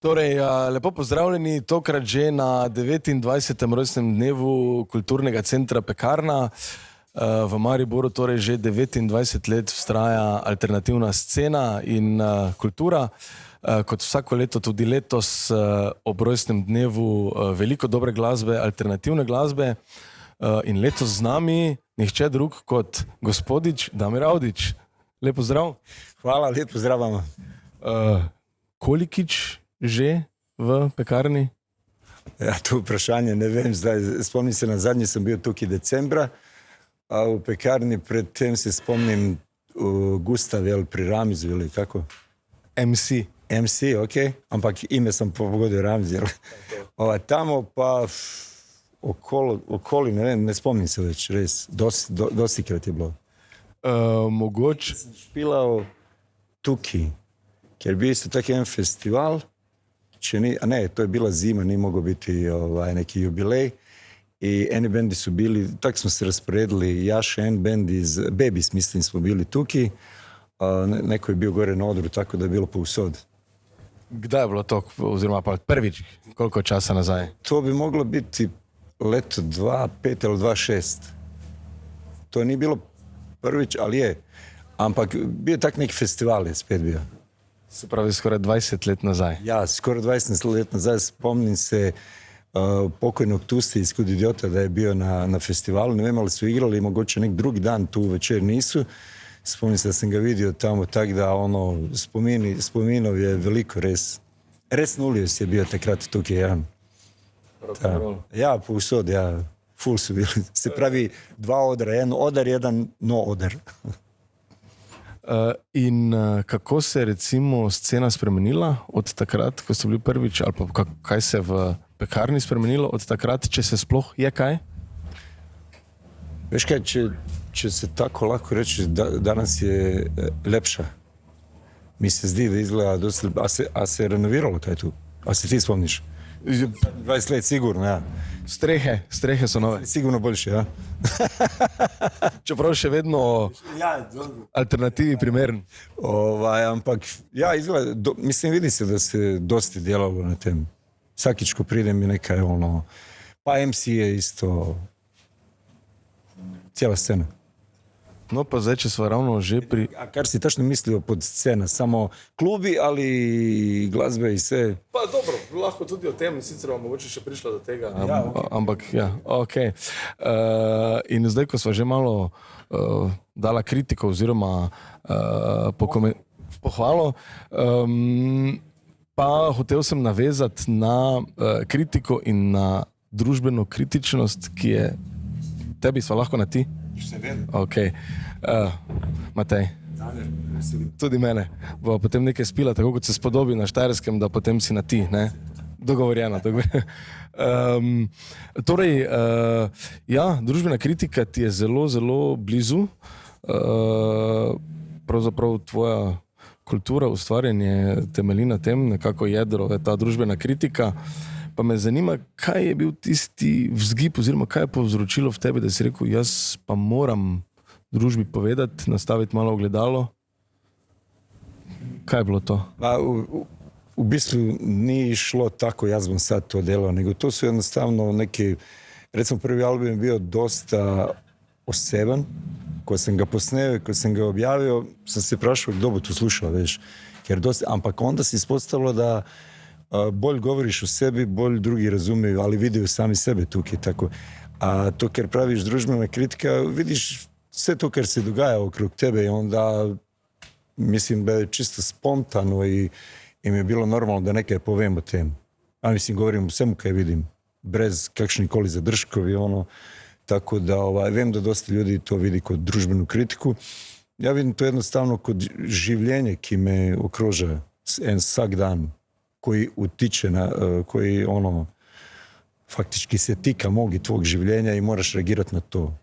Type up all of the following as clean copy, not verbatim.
Torej, lepo pozdravljeni, tokrat že na 29. rojstnem dnevu Kulturnega centra Pekarna. V Mariboru torej že 29 let vztraja alternativna scena in kultura. Kot vsako leto tudi letos ob rojstnem dnevu veliko dobre glasbe, alternativne glasbe. In letos z nami nihče drug kot gospodič Damir Avdić. Lep pozdrav. Hvala, lep pozdrav vam. Kolikič že v Pekarni? Ja, to vprašanje ne vem, zdaj spomnim se, na zadnji sem bil tukaj decembra, a v Pekarni predtem se spomnim Gustav pri Ramizvili, kako? MC. MC, ok, ampak ime sem pogodil Ramizvili. Tamo pa okoli, ne vem, ne spomnim se več, res, dosti krat je bilo. Mogoče Sem špilal tukaj, ker bi isto tak en festival, to je bila zima, ni mogao biti neki jubilej i eni bendi su bili, tako smo se rasporedili, Jaša, en bend iz Bebis, mislim, smo bili tuki, neko je bio gore na odru, tako da je bilo povsod. kdaj je bilo to, oziroma pa prvič, koliko časa nazaj? To bi moglo biti leto 2005 ali 2006. To ni bilo prvič, ali je, ampak bio tak neki festival je spet bio. Se pravi, skoraj 20 let nazaj. Ja, skoro 20 let nazaj spomnim se pokojnog Tuste iz Kud idiota da je bio na festivalu. Ne vem, ali su igrali, mogoče nek drugi dan tu večer nisu. Spomnim se da sam ga vidio tamo, tak da spominov je veliko, res. Res Nulius je bio takrat tukaj, ja. Ja, povsod, ja. Ful su bili. Se pravi, dva odra, en odar, jedan no odar. In kako se je recimo scena spremenila od takrat, ko ste bili prvič, ali pa kaj se je v Pekarni spremenilo od takrat, če se sploh je kaj? Veš kaj, če se tako lahko reči, danes je lepša. Mi se zdi, da izgleda dosti, a se je renoviralo kaj tu? A se ti spomniš? 20 let sigurno, ja. Strehe so nove. Sigurno boljše, ja. Čeprav še vedno alternativi primeren. Ampak, ja, izgleda, mislim, vidi se da se dosti delalo na tem. Vsakič, ko pridem mi nekaj, pa MC je isto, cijela scena. No pa zdaj, če smo ravno že pri... A kar si tačno mislio pod scena? Samo klubi ali glasbe i sve? Pa dobro, lahko tudi o tem, sicer vam mogoče še prišla do tega, Ja, ok. ampak ja, ok. In zdaj, ko smo že malo dala kritiko oziroma pohvalo, pa hotel sem navezati na kritiko in na družbeno kritičnost, ki je tebi sva lahko na ti. Se vem. Ok. Matej, tudi mene. Bo potem nekaj spila, tako kot se spodobi na Štajerskem, da potem si na ti, ne? Dogovorjeno. Torej, ja, družbena kritika ti je zelo, zelo blizu. Pravzaprav tvoja kultura, ustvarjanje temelji na tem, nekako jedro je ta družbena kritika. Pa me zanima, kaj je bil tisti vzgib oziroma kaj je povzročilo v tebi, da si rekel, jaz pa moram družbi povedati, nastaviti malo ogledalo. Kaj je bilo to? U bistvu nije šlo tako, ja bom sad to delao, nego to su jednostavno neki, recimo prvi album je bio dosta oseban, ko sam ga posneo i ko sam ga objavio, sam se prašao kdo bo to slušao, veš, jer dosta, ampak onda se ispostavilo da bolj govoriš o sebi, bolj drugi razumiju, ali vidio sami sebe tukaj, tako. A to ker praviš družbena kritika, vidiš sve to kar se dogaja okrug tebe i onda mislim da je čisto spontano i mi je bilo normalno da nekaj povem o tem. A mislim, govorim o svemu kaj vidim, brez kakšnikoli zadržkovi, tako da vem da dosta ljudi to vidi kod družbenu kritiku. Ja vidim to jednostavno kod življenja ki me okruža vsak dan, koji utiče na, koji faktički se tika mog i tvog življenja i moraš reagirati na to.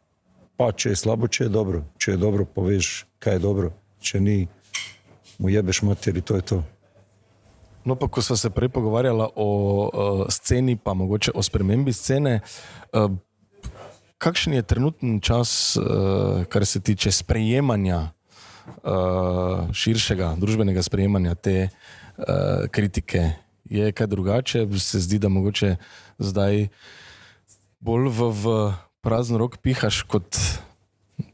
Pa če je slabo, če je dobro. Če je dobro, poveš kaj je dobro. Če ni, mu jebeš mater i to je to. No pa ko sva se prej pogovarjala o sceni, pa mogoče o spremembi scene, kakšen je trenutni čas, kar se tiče sprejemanja, širšega družbenega sprejemanja te kritike je kaj drugače, se zdi, da mogoče zdaj bolj v prazen rok pihaš kot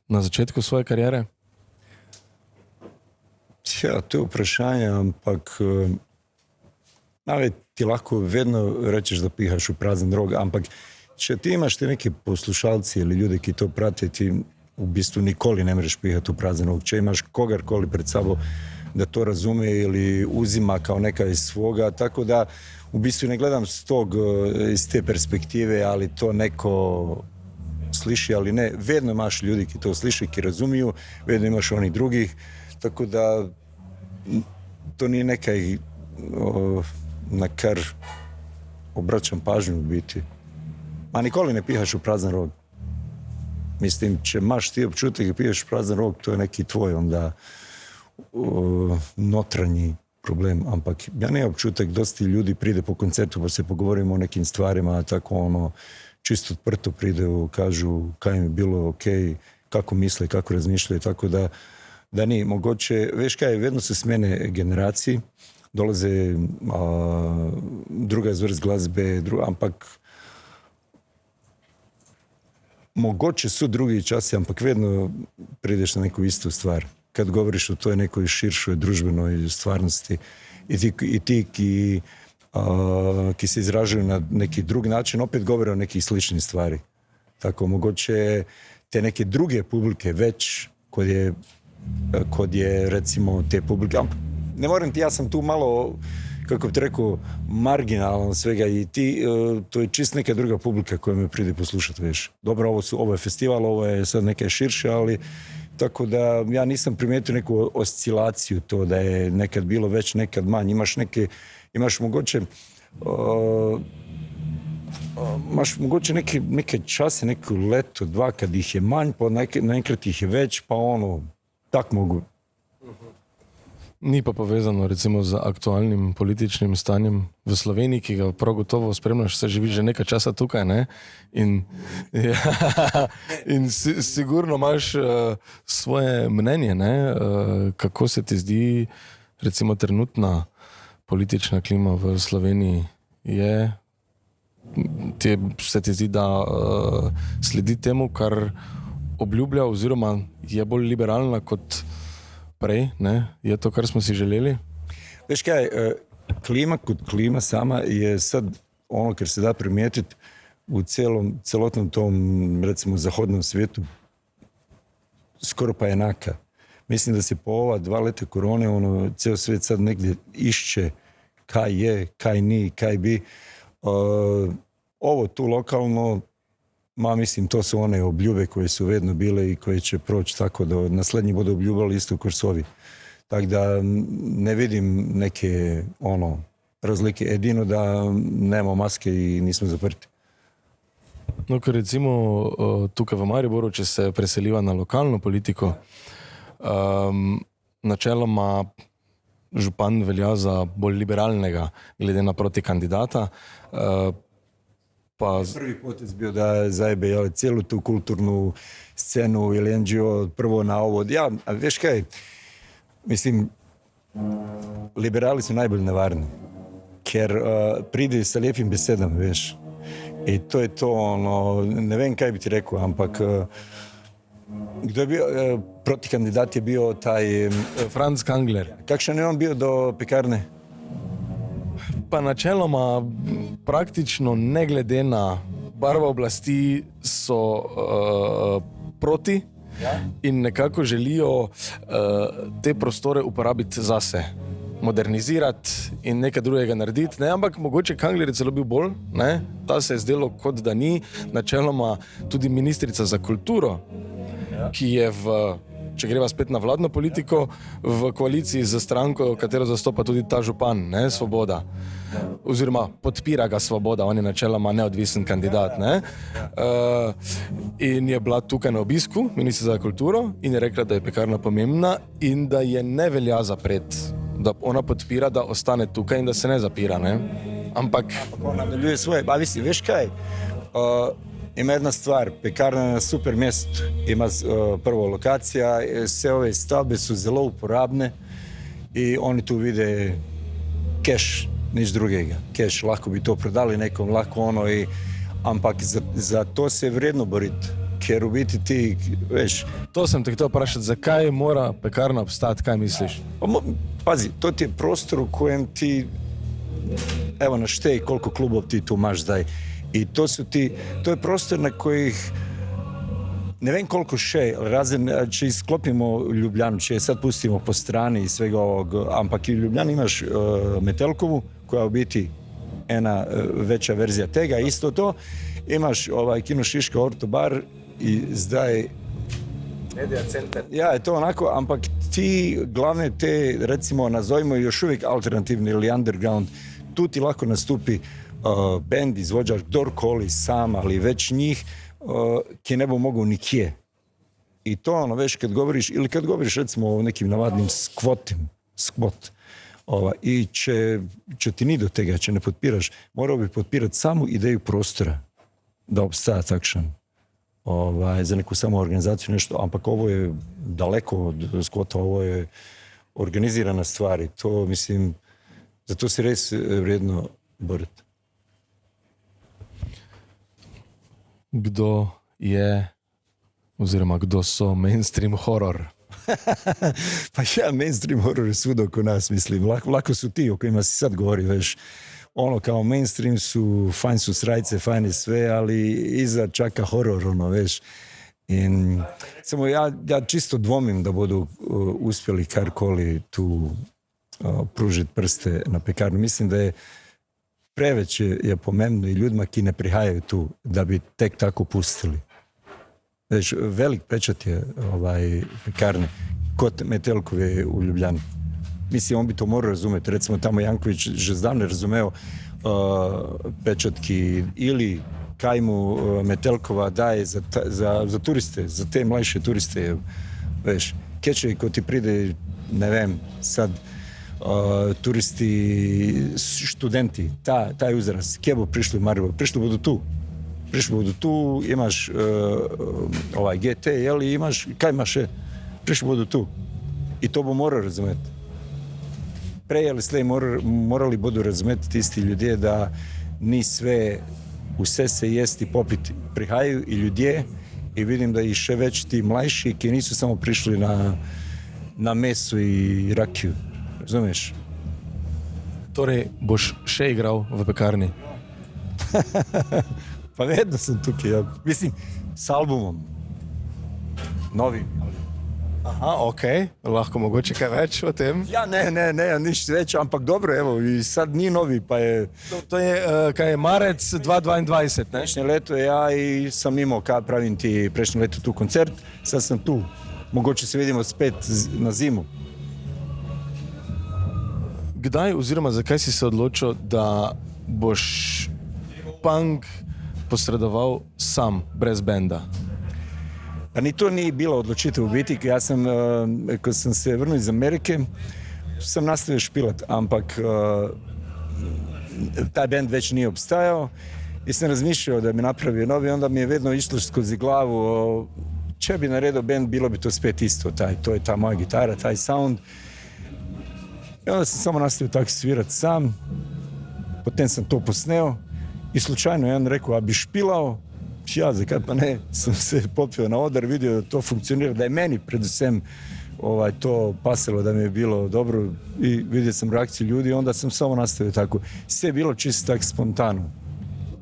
na začetku svoje kariere? Ja, to je vprašanje, ampak ti lahko vedno rečeš, da pihaš v prazen rok, ampak če ti imaš te neke poslušalci ali ljudi, ki to prate, ti v bistvu nikoli ne moreš pihati v prazen rok. Če imaš kogarkoli pred sabo, da to razume ili uzima kao nekaj svoga, tako da u bistvu ne gledam iz te perspektive, ali to neko sliši, ali ne. Vedno imaš ljudi ki to sliši, ki razumiju, vedno imaš onih drugih, tako da to nije nekaj na kar obraćam pažnju u biti. A nikoli ne pihaš u prazan rog. Mislim, če imaš ti občutek i piješ prazan rog, to je neki tvoj onda notranji problem, ampak ja nemam občutek, dosti ljudi pride po koncertu pa se pogovorimo o nekim stvarima, tako čisto odprto pride, kažu kaj im je bilo ok, kako misle, kako razmišljaju, tako da ni mogoče, veš kaj, vedno se smene generaciji, dolaze druga zvrst glazbe, ampak mogoče su drugi časi, ampak vedno prideš na neku istu stvar. Kad govoriš o toj nekoj širšoj družbenoj stvarnosti i ti ki se izražuju na neki drugi način, opet govore o nekih sličnih stvari. Tako, mogoče te neke druge publike već kod je recimo te publike, ne moram ti, ja sam tu malo, kako bi ti rekao, marginalan svega i ti, to je čist neka druga publika koja me pride poslušati, veš. Dobro, ovo je festival, ovo je sad neke širše, ali tako da ja nisam primijetio neku oscilaciju, to da je nekad bilo već, nekad manje. Imaš mogoće neke čase, neku leto, dva kad ih je manj, pa nekrat ih je već, pa tak mogu. Ni pa povezano recimo z aktualnim političnim stanjem v Sloveniji, ki ga prav gotovo spremljaš, se živi že nekaj časa tukaj, ne? In sigurno imaš svoje mnenje, ne? Kako se ti zdi recimo trenutna politična klima v Sloveniji je, se ti zdi, da sledi temu, kar obljublja, oziroma je bolj liberalna kot prej, ne? Je to, kar smo si želeli? Veš kaj, klima kot klima sama je sad ono kar se da primijetiti u celotnom tom, recimo, zahodnom svijetu skoro pa jednaka. Mislim da se po ova 2 leta korone, ceo svijet sad negdje išće kaj je, kaj ni, kaj bi. Ovo tu lokalno, mislim, to su one obljube koje su vedno bile i koje će proći tako da naslednji budu obljubali isto kao su ovi. Tako da ne vidim neke razlike. Jedino da nemamo maske i nismo zaprti. No, ker recimo tukaj v Mariboru, če se preseliva na lokalno politiko, načeloma župan velja za bolj liberalnega glede na protikandidata. Prvi potez bio da zajebe cijelu tu kulturnu scenu ili NGO prvo na ovo. Ja, a veš kaj, mislim, liberali su najbolj nevarni, ker pride sa lijepim besedama, veš. I to je to, ne vem kaj bi ti rekao, ampak kdo je bio, protikandidat je bio taj Franz Kangler. Kakšan je on bio do Pekarne? Pa načeloma praktično ne glede na barvo oblasti so proti in nekako želijo te prostore uporabiti zase, modernizirati in nekaj drugega narediti, ne? Ampak mogoče Kangler je celo bil bolj, ne? Ta se je zdelo kot da ni, načeloma tudi ministrica za kulturo, ki je če greva spet na vladno politiko, v koaliciji z stranko, katero zastopa tudi ta župan, ne, Svoboda. Oziroma podpira ga Svoboda, on je načeloma neodvisen kandidat, ne. In je bila tukaj na obisku, ministrica za kulturo, in je rekla, da je Pekarna pomembna in da je ne velja zapreti, da ona podpira, da ostane tukaj in da se ne zapira, ne. Ampak ona nadaljuje svoje, veš kaj, ima jedna stvar, Pekarna je na super mjestu, ima prvo lokacija, sve ove stavbe su zelo uporabne i oni tu vide keš nič drugega. Keš, lahko bi to prodali nekom, lahko ono, ampak za to se je vredno boriti, ker v biti ti, veš... To sem te htio vprašati, zakaj mora pekarna obstati, kaj misliš? Pazi, to ti je prostor u kojem ti, evo naštej koliko klubov ti tu imaš zdaj. I to je prostor na kojih ne vem koliko še, razen če izklopimo Ljubljanu, če je sad pustimo po strani i svega ovog, ampak i u Ljubljani imaš Metelkovu, koja u biti ena veća verzija tega, isto to, imaš Kino Šiška Ortobar i zdaj Media center. ja, je to onako, ampak ti glavne te, recimo, nazovimo još uvijek alternativni ili underground, tu ti lako nastupi band, izvođač, kdorkoli sam, ali već njih, ki ne bo mogao nikje. I to ono, veš, kad govoriš, ili kad govoriš recimo o nekim navadnim skvot, i če ti ni do tega, če ne podpiraš, morao bi podpirati samu ideju prostora da obstaja takšan za neku samo organizaciju nešto, ampak ovo je daleko od skvota, ovo je organizirana stvar i to, mislim, za to se res vredno boriti. Kdo je, oziroma kdo so mainstream horror? Pa ja, mainstream horror je svuda oko nas, mislim. Lako su ti o kojima si sad govori, veš. Ono kao mainstream su, fajn su srajce, fajn je sve, ali iza čaka horor, ono, veš. I, samo ja čisto dvomim da budu uspjeli karkoli tu pružiti prste na pekarnu. Mislim da je preveč je pomembno i ljudima ki ne prihajaju tu da bi tek tako pustili. Već, velik pečat je pekarne kod Metelkove u Ljubljani. Mislim, on bi to morao razumjeti. Recimo, tamo Janković že zdavno razumeo pečatki ili kaj mu Metelkova daje za turiste, za te mlajše turiste. Veš, keče ko ti pride, ne vem, sad turisti, študenti, taj uzrast, kje bo prišli u Maribor? Prišli budu tu, imaš GT, jeli, imaš, kaj imaš je? Prišli budu tu. I to bo morao razumjeti. Prej ali slej morali budu razumjeti isti ljudje da ni sve vse se jesti popiti. Prihajaju i ljudje i vidim da i še več ti mlajši ki nisu samo prišli na meso i rakiju. Razumiješ? Torej, boš še igral v pekarni? Pa vedno sem tukaj, ja. Mislim, s albumom. Novim. Aha, ok. Lahko mogoče kaj več o tem? Ja, ne, nič več, ampak dobro, evo, i sad ni novi, pa je... To je, kaj je, marec 2022, ne? Prejšnje leto ja i sam imao, kad pravim ti prejšnje leto tu koncert, sad sam tu. Mogoče se vidimo spet na zimu. Kdaj oziroma zakaj si se odločil, da boš punk posredoval sam, brez benda? Pa ni to nije bila odločitev u biti. Ja sam, ko sam se vrnuo iz Amerike, sam nastavio špilat, ampak taj band već nije obstajao i sam razmišljao da bi napravio novi, onda mi je vedno išlo skozi glavu, če bi naredio band, bilo bi to spet isto, to je ta moja gitara, taj sound. I onda sam samo nastavio tako svirat sam, potem sam to posneo i slučajno jedan rekao, a bi špilao? Ja, zakaj pa ne, sam se popio na odar, vidio da to funkcionira, da je meni predvsem to pasilo, da mi je bilo dobro i vidio sam reakciju ljudi i onda sam samo nastavio tako. Sve je bilo čisto tako spontano.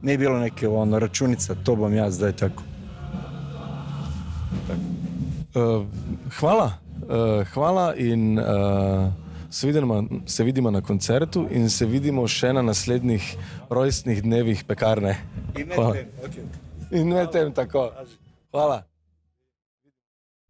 Nije bilo neke računica, to bom ja zdaj tako. Hvala in se vidimo na koncertu in se vidimo še na naslednjih rojstnih dnevih pekarne. In medtem, ok. In medtem tako. Hvala.